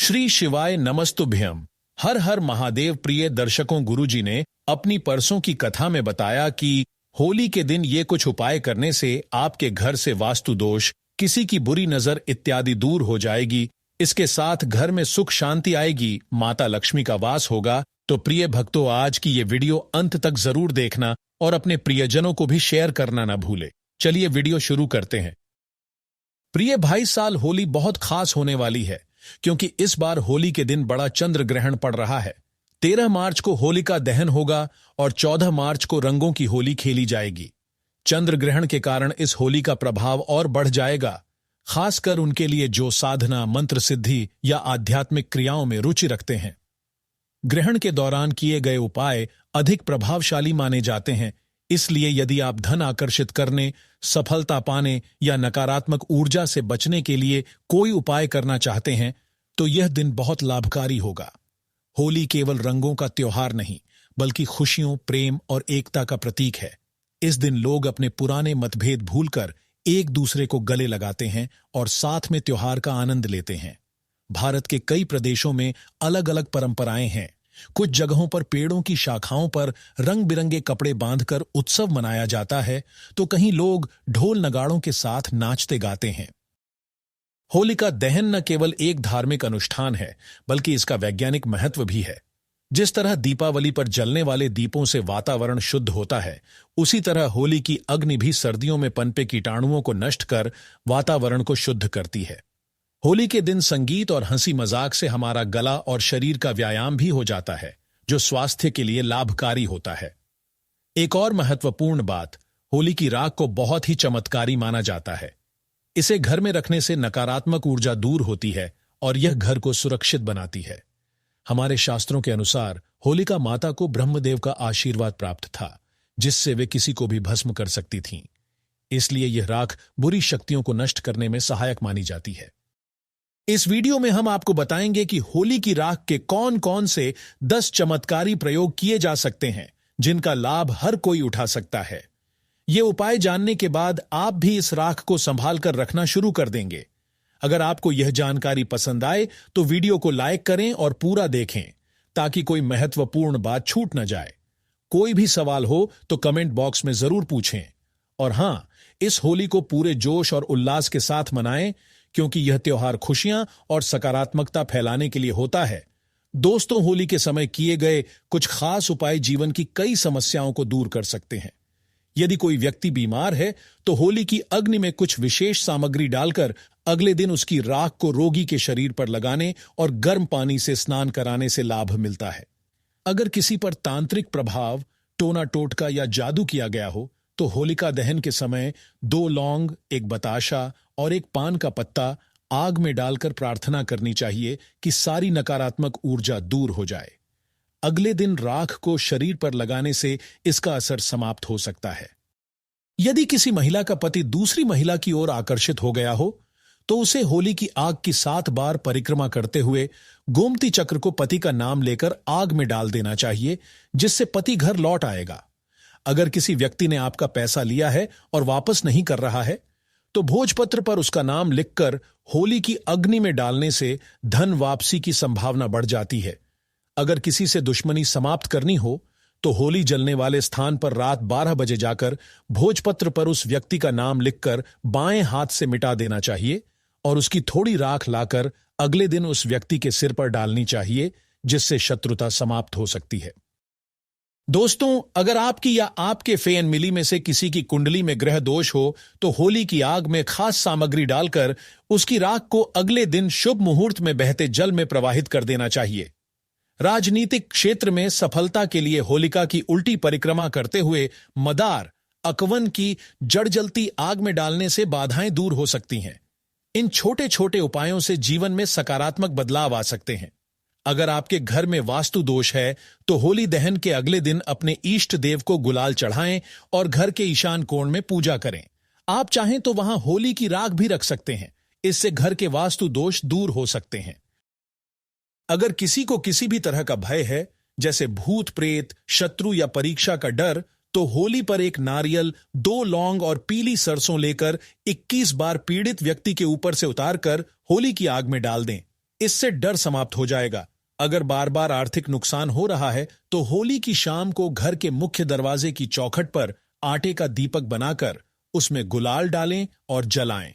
श्री शिवाय नमस्तुभ्यम। हर हर महादेव। प्रिय दर्शकों, गुरुजी ने अपनी परसों की कथा में बताया कि होली के दिन ये कुछ उपाय करने से आपके घर से वास्तु दोष, किसी की बुरी नजर इत्यादि दूर हो जाएगी। इसके साथ घर में सुख शांति आएगी, माता लक्ष्मी का वास होगा। तो प्रिय भक्तों, आज की ये वीडियो अंत तक जरूर देखना और अपने प्रियजनों को भी शेयर करना ना भूले। चलिए वीडियो शुरू करते हैं। प्रिय भाई, साल होली बहुत खास होने वाली है क्योंकि इस बार होली के दिन बड़ा चंद्र ग्रहण पड़ रहा है। 13 मार्च को होलिका दहन होगा और 14 मार्च को रंगों की होली खेली जाएगी। चंद्र ग्रहण के कारण इस होली का प्रभाव और बढ़ जाएगा, खासकर उनके लिए जो साधना, मंत्र सिद्धि या आध्यात्मिक क्रियाओं में रुचि रखते हैं। ग्रहण के दौरान किए गए उपाय अधिक प्रभावशाली माने जाते हैं, इसलिए यदि आप धन आकर्षित करने, सफलता पाने या नकारात्मक ऊर्जा से बचने के लिए कोई उपाय करना चाहते हैं तो यह दिन बहुत लाभकारी होगा। होली केवल रंगों का त्योहार नहीं, बल्कि खुशियों, प्रेम और एकता का प्रतीक है। इस दिन लोग अपने पुराने मतभेद भूलकर एक दूसरे को गले लगाते हैं और साथ में त्योहार का आनंद लेते हैं। भारत के कई प्रदेशों में अलग अलग परंपराएं हैं। कुछ जगहों पर पेड़ों की शाखाओं पर रंग बिरंगे कपड़े बांधकर उत्सव मनाया जाता है, तो कहीं लोग ढोल नगाड़ों के साथ नाचते गाते हैं। होलिका दहन न केवल एक धार्मिक अनुष्ठान है, बल्कि इसका वैज्ञानिक महत्व भी है। जिस तरह दीपावली पर जलने वाले दीपों से वातावरण शुद्ध होता है, उसी तरह होली की अग्नि भी सर्दियों में पनपे कीटाणुओं को नष्ट कर वातावरण को शुद्ध करती है। होली के दिन संगीत और हंसी मजाक से हमारा गला और शरीर का व्यायाम भी हो जाता है, जो स्वास्थ्य के लिए लाभकारी होता है। एक और महत्वपूर्ण बात, होली की राख को बहुत ही चमत्कारी माना जाता है। इसे घर में रखने से नकारात्मक ऊर्जा दूर होती है और यह घर को सुरक्षित बनाती है। हमारे शास्त्रों के अनुसार होलिका माता को ब्रह्मदेव का आशीर्वाद प्राप्त था, जिससे वे किसी को भी भस्म कर सकती थीं। इसलिए यह राख बुरी शक्तियों को नष्ट करने में सहायक मानी जाती है। इस वीडियो में हम आपको बताएंगे कि होली की राख के कौन कौन से 10 चमत्कारी प्रयोग किए जा सकते हैं, जिनका लाभ हर कोई उठा सकता है। ये उपाय जानने के बाद आप भी इस राख को संभाल कर रखना शुरू कर देंगे। अगर आपको यह जानकारी पसंद आए तो वीडियो को लाइक करें और पूरा देखें, ताकि कोई महत्वपूर्ण बात छूट न जाए। कोई भी सवाल हो तो कमेंट बॉक्स में जरूर पूछें। और हां, इस होली को पूरे जोश और उल्लास के साथ मनाएं, क्योंकि यह त्योहार खुशियां और सकारात्मकता फैलाने के लिए होता है। दोस्तों, होली के समय किए गए कुछ खास उपाय जीवन की कई समस्याओं को दूर कर सकते हैं। यदि कोई व्यक्ति बीमार है तो होली की अग्नि में कुछ विशेष सामग्री डालकर अगले दिन उसकी राख को रोगी के शरीर पर लगाने और गर्म पानी से स्नान कराने से लाभ मिलता है। अगर किसी पर तांत्रिक प्रभाव, टोना टोटका या जादू किया गया हो तो होलिका दहन के समय 2 लौंग, 1 बताशा और 1 पान का पत्ता आग में डालकर प्रार्थना करनी चाहिए कि सारी नकारात्मक ऊर्जा दूर हो जाए। अगले दिन राख को शरीर पर लगाने से इसका असर समाप्त हो सकता है। यदि किसी महिला का पति दूसरी महिला की ओर आकर्षित हो गया हो तो उसे होली की आग की 7 बार परिक्रमा करते हुए गोमती चक्र को पति का नाम लेकर आग में डाल देना चाहिए, जिससे पति घर लौट आएगा। अगर किसी व्यक्ति ने आपका पैसा लिया है और वापस नहीं कर रहा है तो भोजपत्र पर उसका नाम लिखकर होली की अग्नि में डालने से धन वापसी की संभावना बढ़ जाती है। अगर किसी से दुश्मनी समाप्त करनी हो तो होली जलने वाले स्थान पर रात 12 बजे जाकर भोजपत्र पर उस व्यक्ति का नाम लिखकर बाएं हाथ से मिटा देना चाहिए और उसकी थोड़ी राख लाकर अगले दिन उस व्यक्ति के सिर पर डालनी चाहिए, जिससे शत्रुता समाप्त हो सकती है। दोस्तों, अगर आपकी या आपके फैमिली में से किसी की कुंडली में ग्रह दोष हो तो होली की आग में खास सामग्री डालकर उसकी राख को अगले दिन शुभ मुहूर्त में बहते जल में प्रवाहित कर देना चाहिए। राजनीतिक क्षेत्र में सफलता के लिए होलिका की उल्टी परिक्रमा करते हुए मदार, अकवन की जड़ जलती आग में डालने से बाधाएं दूर हो सकती हैं। इन छोटे छोटे उपायों से जीवन में सकारात्मक बदलाव आ सकते हैं। अगर आपके घर में वास्तु दोष है तो होली दहन के अगले दिन अपने इष्ट देव को गुलाल चढ़ाएं और घर के ईशान कोण में पूजा करें। आप चाहें तो वहां होली की राख भी रख सकते हैं। इससे घर के वास्तु दोष दूर हो सकते हैं। अगर किसी को किसी भी तरह का भय है, जैसे भूत प्रेत, शत्रु या परीक्षा का डर, तो होली पर 1 नारियल, 2 लौंग और पीली सरसों लेकर 21 बार पीड़ित व्यक्ति के ऊपर से उतारकर होली की आग में डाल दें। इससे डर समाप्त हो जाएगा। अगर बार बार आर्थिक नुकसान हो रहा है तो होली की शाम को घर के मुख्य दरवाजे की चौखट पर आटे का दीपक बनाकर उसमें गुलाल डालें और जलाएं।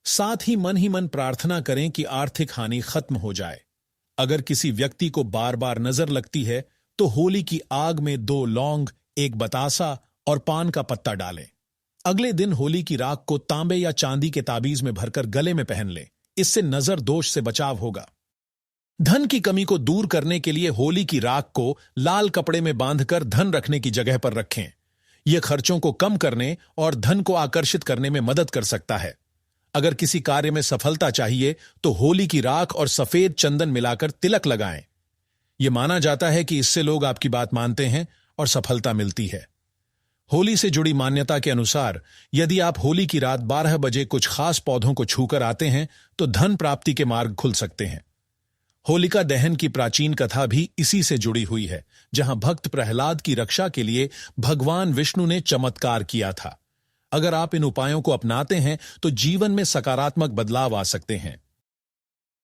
साथ ही मन प्रार्थना करें कि आर्थिक हानि खत्म हो जाए। अगर किसी व्यक्ति को बार बार नजर लगती है तो होली की आग में 2 लौंग, 1 बतासा और पान का पत्ता डालें। अगले दिन होली की राख को तांबे या चांदी के ताबीज में भरकर गले में पहन लें। इससे नजर दोष से बचाव होगा। धन की कमी को दूर करने के लिए होली की राख को लाल कपड़े में बांधकर धन रखने की जगह पर रखें। यह खर्चों को कम करने और धन को आकर्षित करने में मदद कर सकता है। अगर किसी कार्य में सफलता चाहिए तो होली की राख और सफेद चंदन मिलाकर तिलक लगाएं। यह माना जाता है कि इससे लोग आपकी बात मानते हैं और सफलता मिलती है। होली से जुड़ी मान्यता के अनुसार यदि आप होली की रात 12 बजे कुछ खास पौधों को छूकर आते हैं तो धन प्राप्ति के मार्ग खुल सकते हैं। होलिका दहन की प्राचीन कथा भी इसी से जुड़ी हुई है, जहां भक्त प्रहलाद की रक्षा के लिए भगवान विष्णु ने चमत्कार किया था। अगर आप इन उपायों को अपनाते हैं तो जीवन में सकारात्मक बदलाव आ सकते हैं।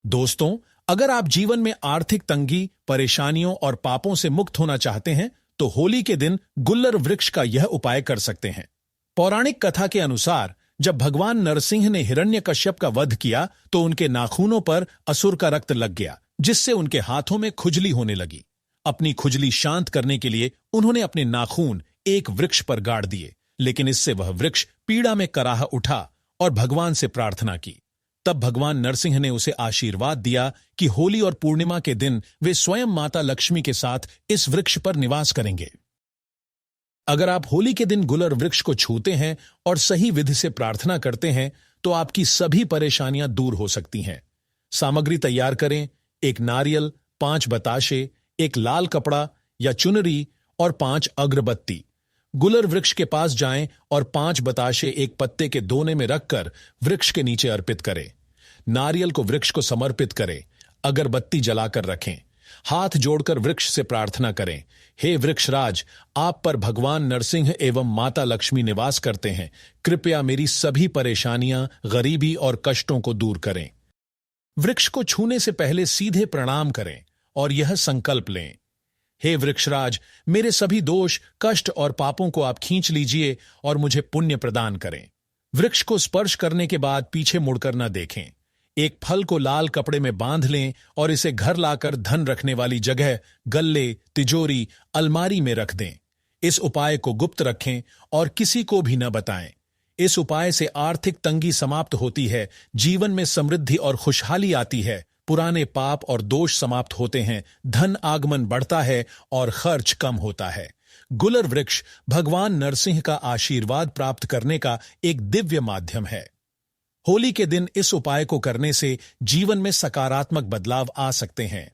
दोस्तों, अगर आप जीवन में आर्थिक तंगी, परेशानियों और पापों से मुक्त होना चाहते हैं तो होली के दिन गुल्लर वृक्ष का यह उपाय कर सकते हैं। पौराणिक कथा के अनुसार जब भगवान नरसिंह ने हिरण्यकश्यप का वध किया तो उनके नाखूनों पर असुर का रक्त लग गया, जिससे उनके हाथों में खुजली होने लगी। अपनी खुजली शांत करने के लिए उन्होंने अपने नाखून एक वृक्ष पर गाड़ दिए, लेकिन इससे वह वृक्ष पीड़ा में कराह उठा और भगवान से प्रार्थना की। तब भगवान नरसिंह ने उसे आशीर्वाद दिया कि होली और पूर्णिमा के दिन वे स्वयं माता लक्ष्मी के साथ इस वृक्ष पर निवास करेंगे। अगर आप होली के दिन गुलर वृक्ष को छूते हैं और सही विधि से प्रार्थना करते हैं तो आपकी सभी परेशानियां दूर हो सकती हैं। सामग्री तैयार करें: 1 नारियल, 5 बताशे, 1 लाल कपड़ा या चुनरी और 5 अगरबत्ती। गुलर वृक्ष के पास जाएं और 5 बताशे एक पत्ते के दोने में रखकर वृक्ष के नीचे अर्पित करें। नारियल को वृक्ष को समर्पित करें। अगरबत्ती जलाकर रखें। हाथ जोड़कर वृक्ष से प्रार्थना करें: हे वृक्षराज, आप पर भगवान नरसिंह एवं माता लक्ष्मी निवास करते हैं। कृपया मेरी सभी परेशानियां, गरीबी और कष्टों को दूर करें। वृक्ष को छूने से पहले सीधे प्रणाम करें और यह संकल्प लें: हे वृक्षराज, मेरे सभी दोष, कष्ट और पापों को आप खींच लीजिए और मुझे पुण्य प्रदान करें। वृक्ष को स्पर्श करने के बाद पीछे मुड़कर न देखें। एक फल को लाल कपड़े में बांध लें और इसे घर लाकर धन रखने वाली जगह, गल्ले, तिजोरी, अलमारी में रख दें। इस उपाय को गुप्त रखें और किसी को भी न बताएं। इस उपाय से आर्थिक तंगी समाप्त होती है, जीवन में समृद्धि और खुशहाली आती है, पुराने पाप और दोष समाप्त होते हैं, धन आगमन बढ़ता है और खर्च कम होता है। गुलर वृक्ष भगवान नरसिंह का आशीर्वाद प्राप्त करने का एक दिव्य माध्यम है। होली के दिन इस उपाय को करने से जीवन में सकारात्मक बदलाव आ सकते हैं।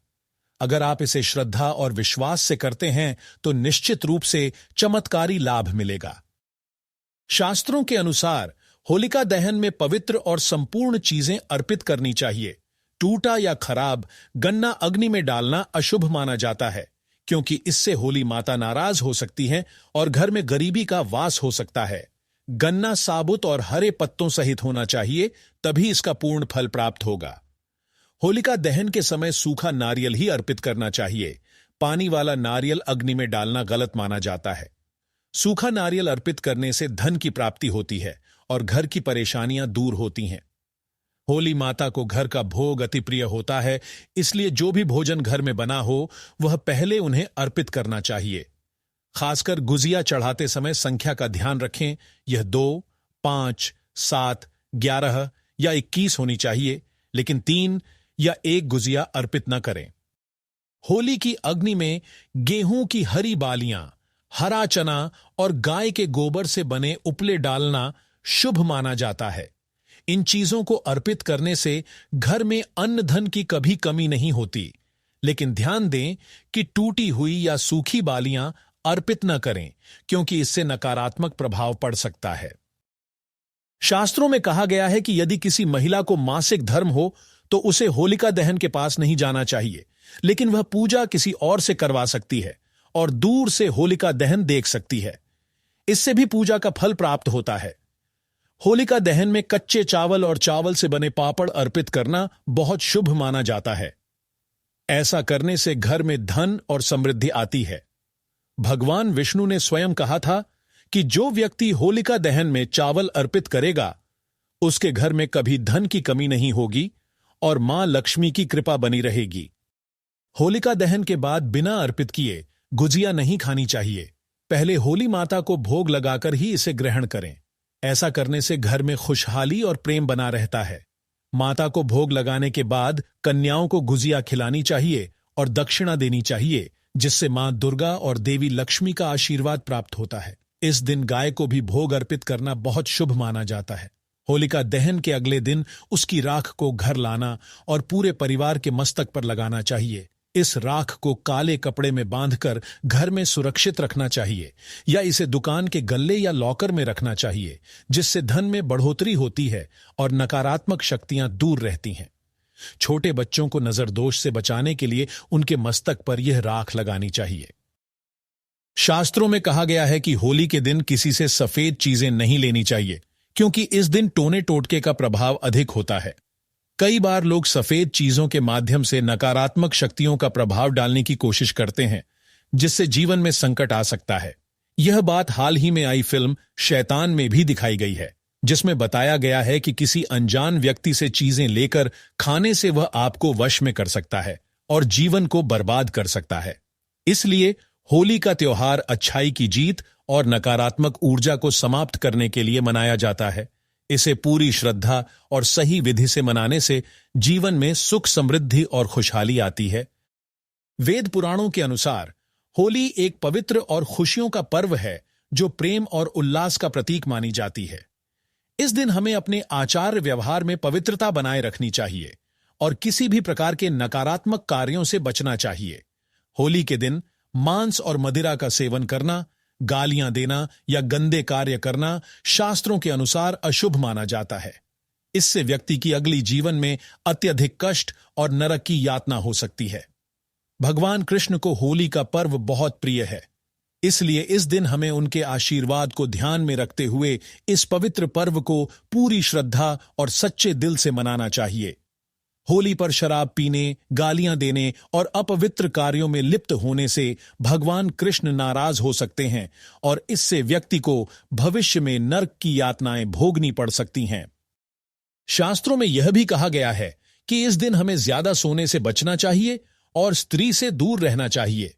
अगर आप इसे श्रद्धा और विश्वास से करते हैं तो निश्चित रूप से चमत्कारी लाभ मिलेगा। शास्त्रों के अनुसार होलिका दहन में पवित्र और संपूर्ण चीजें अर्पित करनी चाहिए। टूटा या खराब गन्ना अग्नि में डालना अशुभ माना जाता है, क्योंकि इससे होली माता नाराज हो सकती हैं और घर में गरीबी का वास हो सकता है। गन्ना साबुत और हरे पत्तों सहित होना चाहिए, तभी इसका पूर्ण फल प्राप्त होगा। होलिका दहन के समय सूखा नारियल ही अर्पित करना चाहिए। पानी वाला नारियल अग्नि में डालना गलत माना जाता है। सूखा नारियल अर्पित करने से धन की प्राप्ति होती है और घर की परेशानियां दूर होती हैं। होली माता को घर का भोग अति प्रिय होता है, इसलिए जो भी भोजन घर में बना हो वह पहले उन्हें अर्पित करना चाहिए। खासकर गुजिया चढ़ाते समय संख्या का ध्यान रखें। यह 2, 5, 7, 11 या 21 होनी चाहिए, लेकिन 3 या 1 गुजिया अर्पित न करें। होली की अग्नि में गेहूं की हरी बालियां, हरा चना और गाय के गोबर से बने उपले डालना शुभ माना जाता है। इन चीजों को अर्पित करने से घर में अन्न धन की कभी कमी नहीं होती, लेकिन ध्यान दें कि टूटी हुई या सूखी बालियां अर्पित न करें, क्योंकि इससे नकारात्मक प्रभाव पड़ सकता है। शास्त्रों में कहा गया है कि यदि किसी महिला को मासिक धर्म हो तो उसे होलिका दहन के पास नहीं जाना चाहिए, लेकिन वह पूजा किसी और से करवा सकती है और दूर से होलिका दहन देख सकती है। इससे भी पूजा का फल प्राप्त होता है। होलिका दहन में कच्चे चावल और चावल से बने पापड़ अर्पित करना बहुत शुभ माना जाता है। ऐसा करने से घर में धन और समृद्धि आती है। भगवान विष्णु ने स्वयं कहा था कि जो व्यक्ति होलिका दहन में चावल अर्पित करेगा उसके घर में कभी धन की कमी नहीं होगी और मां लक्ष्मी की कृपा बनी रहेगी। होलिका दहन के बाद बिना अर्पित किए गुजिया नहीं खानी चाहिए। पहले होली माता को भोग लगाकर ही इसे ग्रहण करें। ऐसा करने से घर में खुशहाली और प्रेम बना रहता है। माता को भोग लगाने के बाद कन्याओं को गुजिया खिलानी चाहिए और दक्षिणा देनी चाहिए, जिससे मां दुर्गा और देवी लक्ष्मी का आशीर्वाद प्राप्त होता है। इस दिन गाय को भी भोग अर्पित करना बहुत शुभ माना जाता है। होलिका दहन के अगले दिन उसकी राख को घर लाना और पूरे परिवार के मस्तक पर लगाना चाहिए। इस राख को काले कपड़े में बांधकर घर में सुरक्षित रखना चाहिए या इसे दुकान के गल्ले या लॉकर में रखना चाहिए, जिससे धन में बढ़ोतरी होती है और नकारात्मक शक्तियां दूर रहती हैं। छोटे बच्चों को नजर दोष से बचाने के लिए उनके मस्तक पर यह राख लगानी चाहिए। शास्त्रों में कहा गया है कि होली के दिन किसी से सफेद चीजें नहीं लेनी चाहिए, क्योंकि इस दिन टोने टोटके का प्रभाव अधिक होता है। कई बार लोग सफेद चीजों के माध्यम से नकारात्मक शक्तियों का प्रभाव डालने की कोशिश करते हैं, जिससे जीवन में संकट आ सकता है। यह बात हाल ही में आई फिल्म शैतान में भी दिखाई गई है, जिसमें बताया गया है कि किसी अनजान व्यक्ति से चीजें लेकर खाने से वह आपको वश में कर सकता है और जीवन को बर्बाद कर सकता है। इसलिए होली का त्योहार अच्छाई की जीत और नकारात्मक ऊर्जा को समाप्त करने के लिए मनाया जाता है। इसे पूरी श्रद्धा और सही विधि से मनाने से जीवन में सुख, समृद्धि और खुशहाली आती है। वेद पुराणों के अनुसार होली एक पवित्र और खुशियों का पर्व है, जो प्रेम और उल्लास का प्रतीक मानी जाती है। इस दिन हमें अपने आचार व्यवहार में पवित्रता बनाए रखनी चाहिए और किसी भी प्रकार के नकारात्मक कार्यों से बचना चाहिए। होली के दिन मांस और मदिरा का सेवन करना, गालियां देना या गंदे कार्य करना शास्त्रों के अनुसार अशुभ माना जाता है। इससे व्यक्ति की अगली जीवन में अत्यधिक कष्ट और नरक की यातना हो सकती है। भगवान कृष्ण को होली का पर्व बहुत प्रिय है, इसलिए इस दिन हमें उनके आशीर्वाद को ध्यान में रखते हुए इस पवित्र पर्व को पूरी श्रद्धा और सच्चे दिल से मनाना चाहिए। होली पर शराब पीने, गालियां देने और अपवित्र कार्यों में लिप्त होने से भगवान कृष्ण नाराज हो सकते हैं और इससे व्यक्ति को भविष्य में नरक की यातनाएं भोगनी पड़ सकती हैं। शास्त्रों में यह भी कहा गया है कि इस दिन हमें ज्यादा सोने से बचना चाहिए और स्त्री से दूर रहना चाहिए।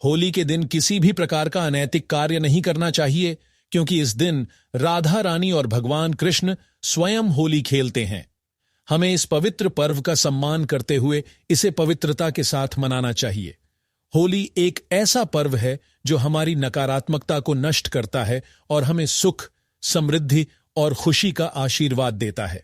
होली के दिन किसी भी प्रकार का अनैतिक कार्य नहीं करना चाहिए, क्योंकि इस दिन राधा रानी और भगवान कृष्ण स्वयं होली खेलते हैं। हमें इस पवित्र पर्व का सम्मान करते हुए इसे पवित्रता के साथ मनाना चाहिए। होली एक ऐसा पर्व है जो हमारी नकारात्मकता को नष्ट करता है और हमें सुख, समृद्धि और खुशी का आशीर्वाद देता है।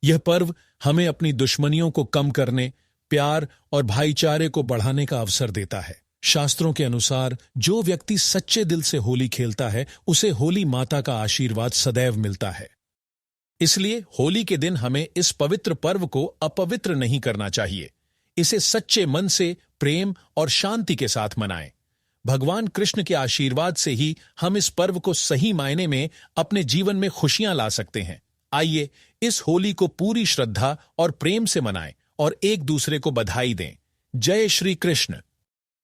यह पर्व हमें अपनी दुश्मनियों को कम करने, प्यार और भाईचारे को बढ़ाने का अवसर देता है। शास्त्रों के अनुसार जो व्यक्ति सच्चे दिल से होली खेलता है, उसे होली माता का आशीर्वाद सदैव मिलता है। इसलिए होली के दिन हमें इस पवित्र पर्व को अपवित्र नहीं करना चाहिए। इसे सच्चे मन से, प्रेम और शांति के साथ मनाएं। भगवान कृष्ण के आशीर्वाद से ही हम इस पर्व को सही मायने में अपने जीवन में खुशियां ला सकते हैं। आइए इस होली को पूरी श्रद्धा और प्रेम से मनाएं और एक दूसरे को बधाई दें। जय श्री कृष्ण।